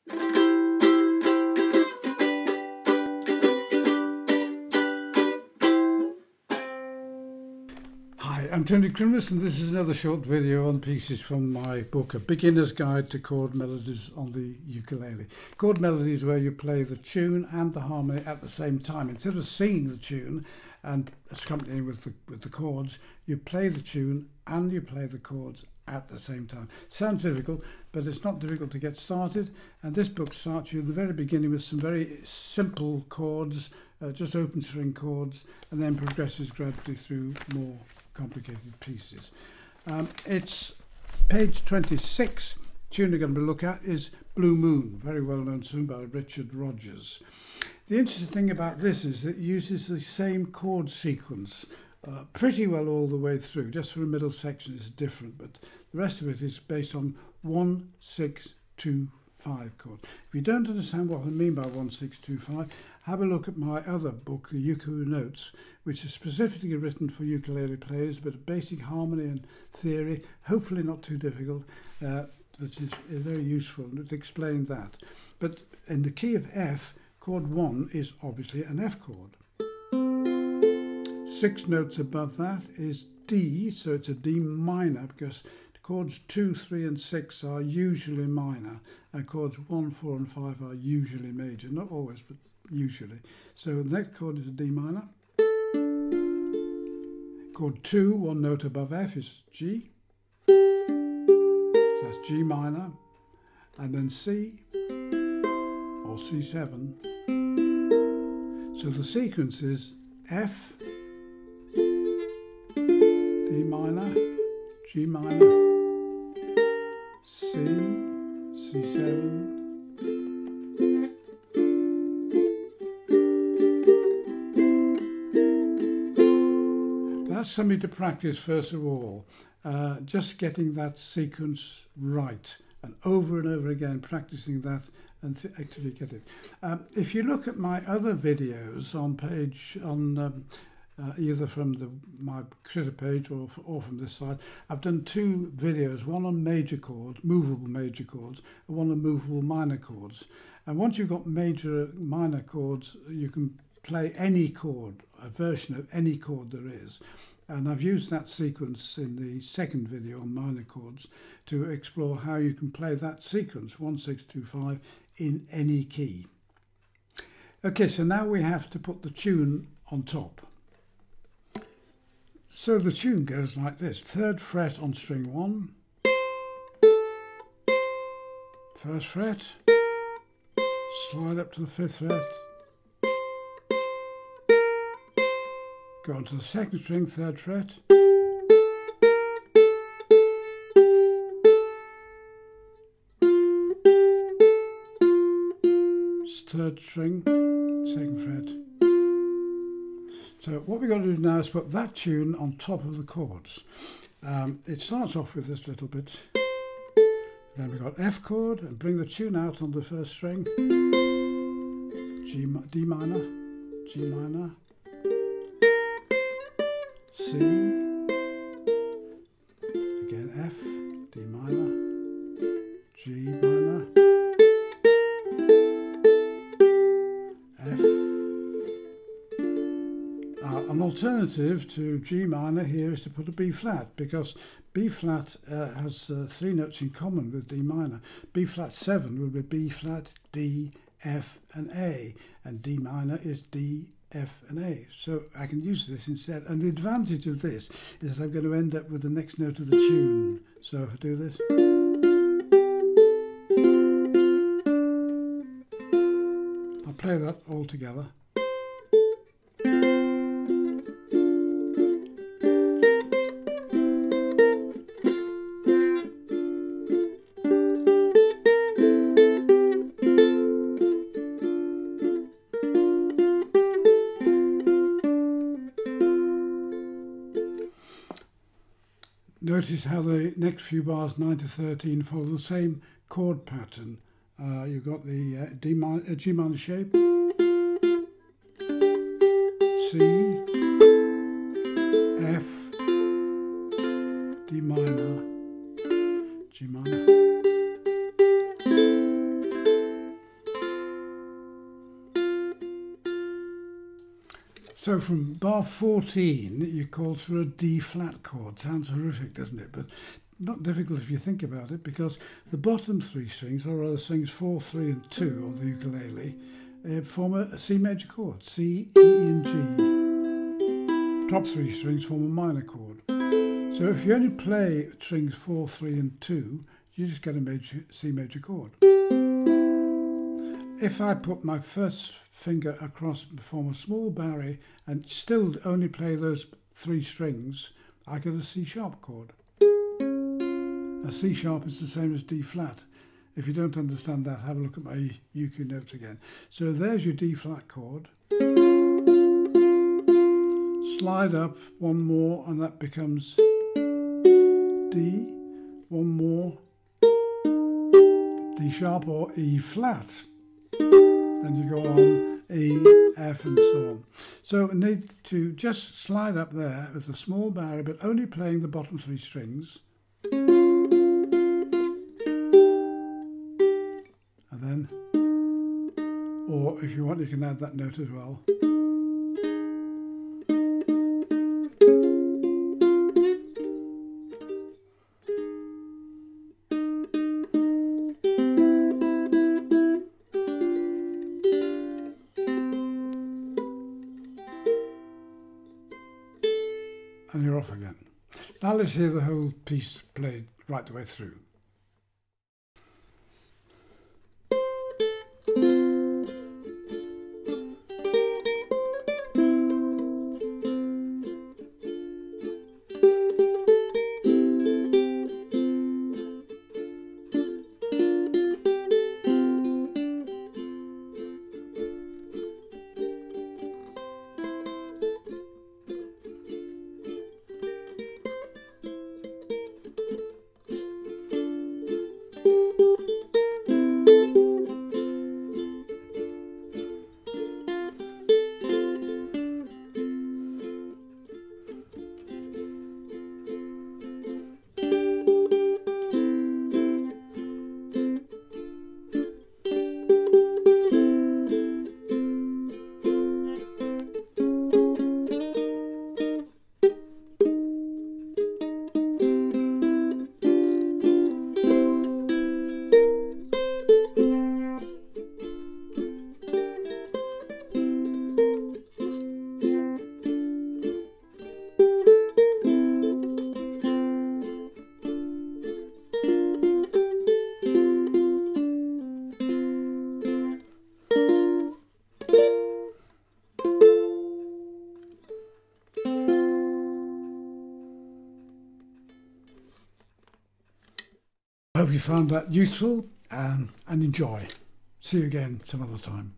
Hi, I'm Tony Crimlisk, and this is another short video on pieces from my book, A Beginner's Guide to Chord Melodies on the Ukulele. Chord melodies where you play the tune and the harmony at the same time. Instead of singing the tune and accompanying with the chords, you play the tune and you play the chords at the same time. Sounds difficult, but it's not difficult to get started, and this book starts you at the very beginning with some very simple chords, just open string chords, and then progresses gradually through more complicated pieces. It's page 26. Tune we're going to look at is Blue Moon, very well known tune by Richard Rodgers. The interesting thing about this is that it uses the same chord sequence pretty well all the way through. Just for the middle section is different, but the rest of it is based on 1, 6, 2, 5 chord. If you don't understand what I mean by 1, 6, 2, 5, have a look at my other book, the Ukulele Notes, which is specifically written for ukulele players, but a basic harmony and theory, hopefully not too difficult, which is very useful to explain that. But in the key of F, chord 1 is obviously an F chord. 6 notes above that is D, so it's a D minor, because chords 2, 3 and 6 are usually minor, and chords 1, 4 and 5 are usually major, not always, but usually. So the next chord is a D minor. Chord 2, 1 note above F, is G. So that's G minor, and then C, or C7. So the sequence is F, D minor, G minor, C, C7, that's something to practice first of all, just getting that sequence right, and over again practicing that and to actually get it. If you look at my other videos on either from my Twitter page or from this side, I've done 2 videos, one on major chords, movable major chords, and one on movable minor chords. And once you've got major minor chords, you can play any chord, a version of any chord there is. And I've used that sequence in the second video on minor chords to explore how you can play that sequence, 1, 6, 2, 5, in any key. Okay, so now we have to put the tune on top. So the tune goes like this: 3rd fret on string 1, 1st fret, slide up to the 5th fret, go on to the 2nd string, 3rd fret, 3rd string, 2nd fret. So what we've got to do now is put that tune on top of the chords. It starts off with this little bit. Then we've got F chord, and bring the tune out on the 1st string. D minor, G minor, C, again F, D minor, G minor, F. An alternative to G minor here is to put a B flat, because B flat has 3 notes in common with D minor. B flat 7 will be B flat, D, F and A, and D minor is D, F and A. So I can use this instead, and the advantage of this is that I'm going to end up with the next note of the tune. So if I do this, I'll play that all together. Notice how the next few bars, 9 to 13, follow the same chord pattern. You've got the G minor shape, C, F, D minor, G minor, So from bar 14, you called for a D flat chord. Sounds horrific, doesn't it? But not difficult if you think about it, because the bottom three strings, or rather strings 4, 3 and 2 on the ukulele, form a C major chord, C, E and G. Top three strings form a minor chord. So if you only play strings 4, 3 and 2, you just get a C major chord. If I put my first finger across and form a small barre and still only play those three strings, I get a C sharp chord. A C sharp is the same as D flat. If you don't understand that, have a look at my UKULELE notes again. So there's your D flat chord. Slide up one more and that becomes D. One more, D sharp or E flat. Then you go on E, F and so on. So need to just slide up there with a small barre, but only playing the bottom three strings. And then, or if you want, you can add that note as well. And you're off again. Now let's hear the whole piece played right the way through. I hope you found that useful and enjoy. See you again some other time.